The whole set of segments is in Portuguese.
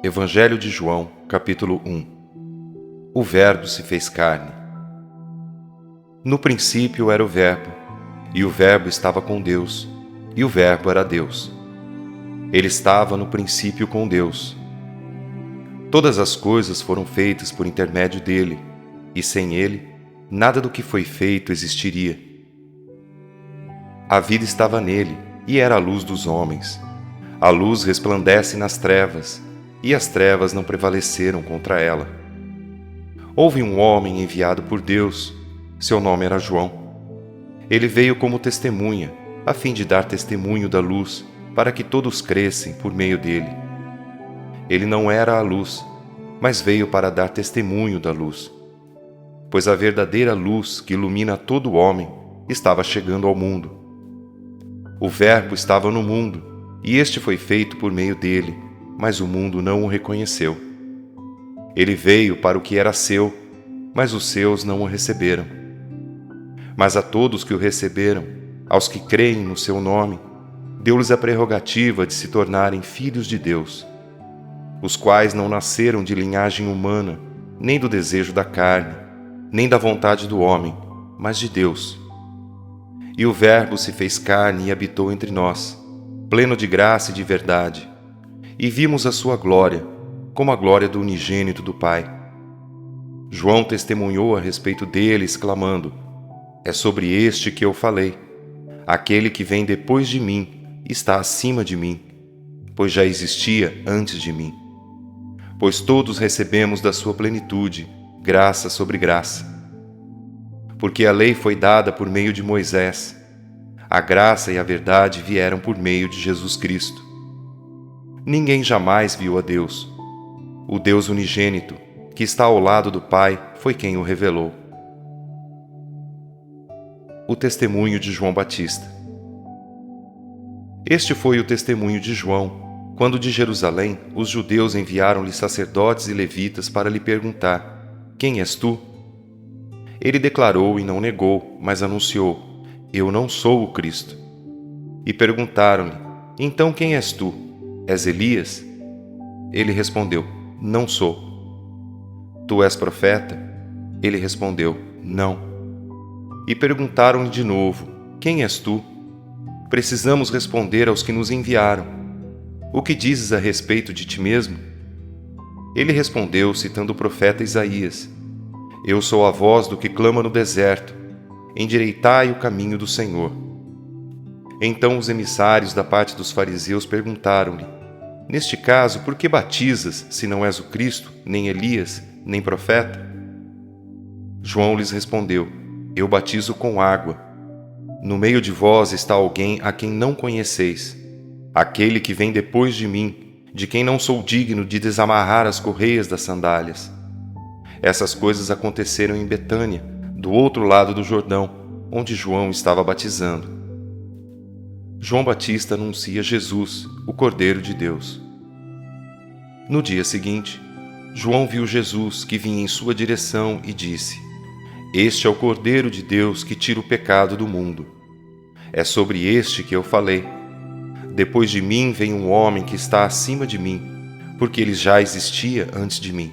Evangelho de João, capítulo 1. O Verbo se fez carne. No princípio era o Verbo, e o Verbo estava com Deus, e o Verbo era Deus. Ele estava no princípio com Deus. Todas as coisas foram feitas por intermédio dele, e sem ele, nada do que foi feito existiria. A vida estava nele, e era a luz dos homens. A luz resplandece nas trevas, e as trevas não prevaleceram contra ela. Houve um homem enviado por Deus, seu nome era João. Ele veio como testemunha, a fim de dar testemunho da luz, para que todos crescem por meio dele. Ele não era a luz, mas veio para dar testemunho da luz. Pois a verdadeira luz que ilumina todo homem estava chegando ao mundo. O Verbo estava no mundo, e este foi feito por meio dele, mas o mundo não o reconheceu. Ele veio para o que era seu, mas os seus não o receberam. Mas a todos que o receberam, aos que creem no seu nome, deu-lhes a prerrogativa de se tornarem filhos de Deus, os quais não nasceram de linhagem humana, nem do desejo da carne, nem da vontade do homem, mas de Deus. E o Verbo se fez carne e habitou entre nós, pleno de graça e de verdade, e vimos a sua glória, como a glória do unigênito do Pai. João testemunhou a respeito dele, exclamando: É sobre este que eu falei. Aquele que vem depois de mim está acima de mim, pois já existia antes de mim. Pois todos recebemos da sua plenitude, graça sobre graça. Porque a lei foi dada por meio de Moisés, a graça e a verdade vieram por meio de Jesus Cristo. Ninguém jamais viu a Deus. O Deus unigênito, que está ao lado do Pai, foi quem o revelou. O testemunho de João Batista. Este foi o testemunho de João, quando de Jerusalém os judeus enviaram-lhe sacerdotes e levitas para lhe perguntar: Quem és tu? Ele declarou e não negou, mas anunciou: Eu não sou o Cristo. E perguntaram-lhe: Então quem és tu? És Elias? Ele respondeu: Não sou. Tu és profeta? Ele respondeu: Não. E perguntaram-lhe de novo: Quem és tu? Precisamos responder aos que nos enviaram. O que dizes a respeito de ti mesmo? Ele respondeu, citando o profeta Isaías: Eu sou a voz do que clama no deserto: Endireitai o caminho do Senhor. Então os emissários da parte dos fariseus perguntaram-lhe: Neste caso, por que batizas, se não és o Cristo, nem Elias, nem profeta? João lhes respondeu: Eu batizo com água. No meio de vós está alguém a quem não conheceis, aquele que vem depois de mim, de quem não sou digno de desamarrar as correias das sandálias. Essas coisas aconteceram em Betânia, do outro lado do Jordão, onde João estava batizando. João Batista anuncia Jesus, o Cordeiro de Deus. No dia seguinte, João viu Jesus que vinha em sua direção e disse: Este é o Cordeiro de Deus que tira o pecado do mundo. É sobre este que eu falei. Depois de mim vem um homem que está acima de mim, porque ele já existia antes de mim.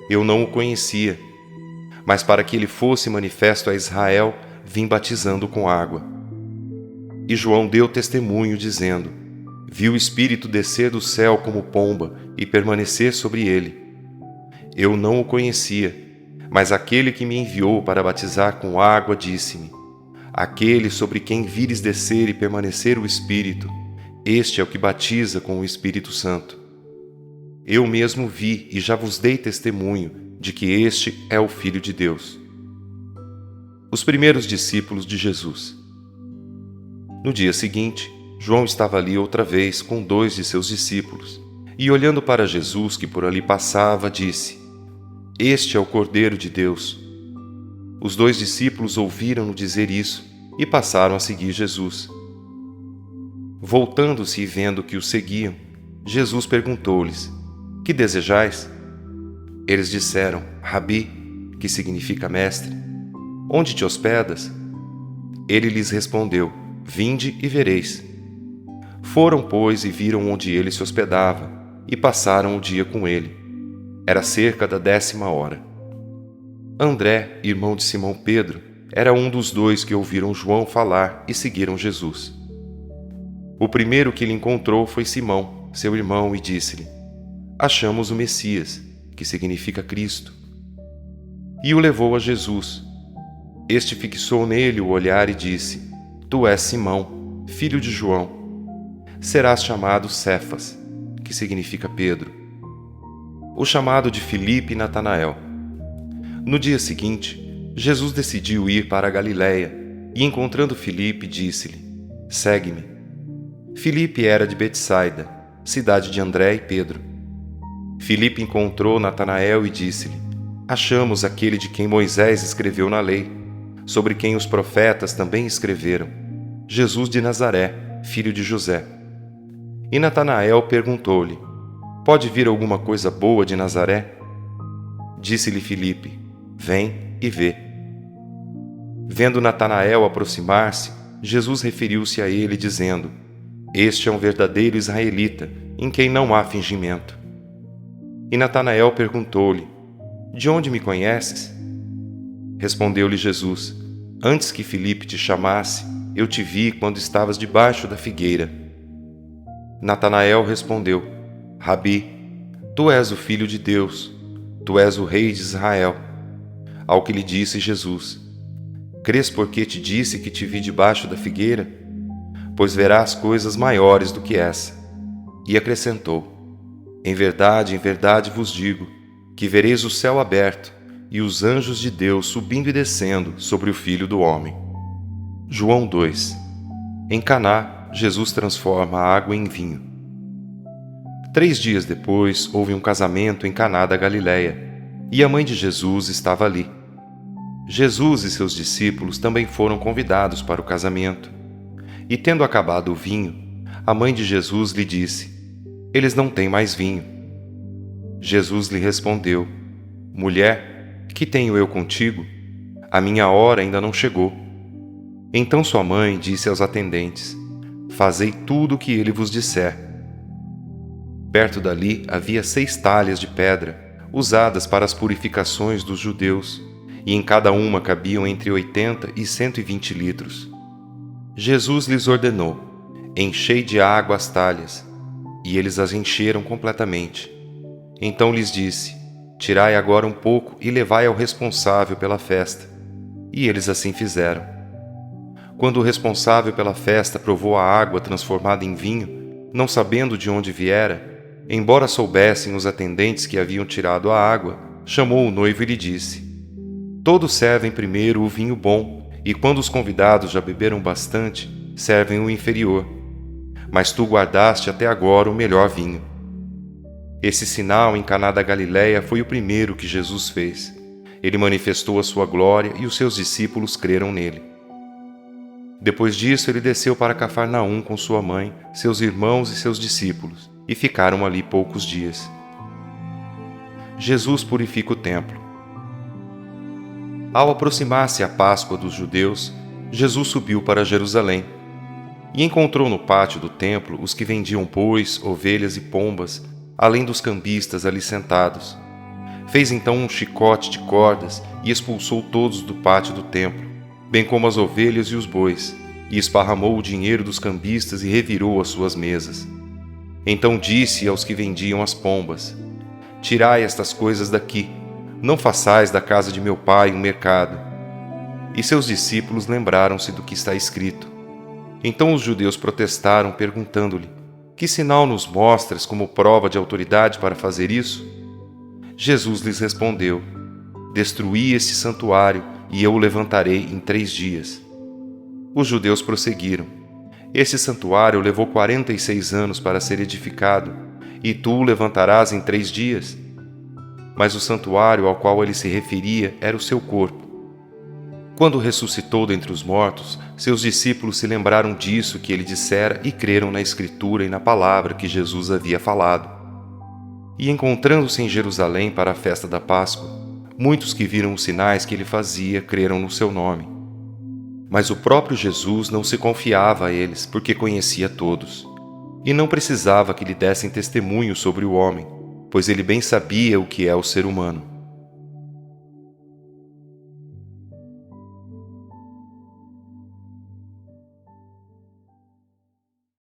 Eu não o conhecia, mas para que ele fosse manifesto a Israel, vim batizando com água. E João deu testemunho, dizendo: Vi o Espírito descer do céu como pomba e permanecer sobre ele. Eu não o conhecia, mas aquele que me enviou para batizar com água disse-me: Aquele sobre quem vires descer e permanecer o Espírito, este é o que batiza com o Espírito Santo. Eu mesmo vi e já vos dei testemunho de que este é o Filho de Deus. Os primeiros discípulos de Jesus. No dia seguinte, João estava ali outra vez com 2 de seus discípulos, e olhando para Jesus que por ali passava, disse: Este é o Cordeiro de Deus. Os 2 discípulos ouviram-no dizer isso e passaram a seguir Jesus. Voltando-se e vendo que o seguiam, Jesus perguntou-lhes: Que desejais? Eles disseram: Rabi, que significa mestre, onde te hospedas? Ele lhes respondeu: Vinde e vereis. Foram, pois, e viram onde ele se hospedava, e passaram o dia com ele. Era cerca da 10ª hora. André, irmão de Simão Pedro, era um dos dois que ouviram João falar e seguiram Jesus. O primeiro que lhe encontrou foi Simão, seu irmão, e disse-lhe: Achamos o Messias, que significa Cristo. E o levou a Jesus. Este fixou nele o olhar e disse: Tu és Simão, filho de João. Serás chamado Cefas, que significa Pedro. O chamado de Filipe e Natanael. No dia seguinte, Jesus decidiu ir para a Galiléia e, encontrando Filipe, disse-lhe: Segue-me. Filipe era de Betsaida, cidade de André e Pedro. Filipe encontrou Natanael e disse-lhe: Achamos aquele de quem Moisés escreveu na lei, sobre quem os profetas também escreveram, Jesus de Nazaré, filho de José. E Natanael perguntou-lhe: Pode vir alguma coisa boa de Nazaré? Disse-lhe Filipe: Vem e vê. Vendo Natanael aproximar-se, Jesus referiu-se a ele, dizendo: Este é um verdadeiro israelita, em quem não há fingimento. E Natanael perguntou-lhe: De onde me conheces? Respondeu-lhe Jesus: Antes que Filipe te chamasse, eu te vi quando estavas debaixo da figueira. Natanael respondeu: Rabi, tu és o Filho de Deus, tu és o Rei de Israel. Ao que lhe disse Jesus: Crês porque te disse que te vi debaixo da figueira? Pois verás coisas maiores do que essa. E acrescentou: em verdade vos digo, que vereis o céu aberto e os anjos de Deus subindo e descendo sobre o Filho do Homem. João 2. Em Caná, Jesus transforma a água em vinho. 3 dias depois, houve um casamento em Caná da Galiléia, e a mãe de Jesus estava ali. Jesus e seus discípulos também foram convidados para o casamento. E tendo acabado o vinho, a mãe de Jesus lhe disse: Eles não têm mais vinho. Jesus lhe respondeu: Mulher, que tenho eu contigo? A minha hora ainda não chegou. Então sua mãe disse aos atendentes: Fazei tudo o que ele vos disser. Perto dali havia 6 talhas de pedra, usadas para as purificações dos judeus, e em cada uma cabiam entre 80 e 120 litros. Jesus lhes ordenou: Enchei de água as talhas, e eles as encheram completamente. Então lhes disse: Tirai agora um pouco e levai ao responsável pela festa. E eles assim fizeram. Quando o responsável pela festa provou a água transformada em vinho, não sabendo de onde viera, embora soubessem os atendentes que haviam tirado a água, chamou o noivo e lhe disse: Todos servem primeiro o vinho bom, e quando os convidados já beberam bastante, servem o inferior. Mas tu guardaste até agora o melhor vinho. Esse sinal em Caná da Galiléia foi o primeiro que Jesus fez. Ele manifestou a sua glória e os seus discípulos creram nele. Depois disso, ele desceu para Cafarnaum com sua mãe, seus irmãos e seus discípulos, e ficaram ali poucos dias. Jesus purifica o templo. Ao aproximar-se a Páscoa dos judeus, Jesus subiu para Jerusalém e encontrou no pátio do templo os que vendiam bois, ovelhas e pombas, além dos cambistas ali sentados. Fez então um chicote de cordas e expulsou todos do pátio do templo, bem como as ovelhas e os bois, e esparramou o dinheiro dos cambistas e revirou as suas mesas. Então disse aos que vendiam as pombas: Tirai estas coisas daqui, não façais da casa de meu pai um mercado. E seus discípulos lembraram-se do que está escrito. Então os judeus protestaram, perguntando-lhe: Que sinal nos mostras como prova de autoridade para fazer isso? Jesus lhes respondeu: Destruí este santuário, e eu o levantarei em 3 dias. Os judeus prosseguiram: Esse santuário levou 46 anos para ser edificado, e tu o levantarás em 3 dias? Mas o santuário ao qual ele se referia era o seu corpo. Quando ressuscitou dentre os mortos, seus discípulos se lembraram disso que ele dissera e creram na Escritura e na palavra que Jesus havia falado. E encontrando-se em Jerusalém para a festa da Páscoa, muitos que viram os sinais que ele fazia creram no seu nome. Mas o próprio Jesus não se confiava a eles, porque conhecia todos. e não precisava que lhe dessem testemunho sobre o homem, pois ele bem sabia o que é o ser humano.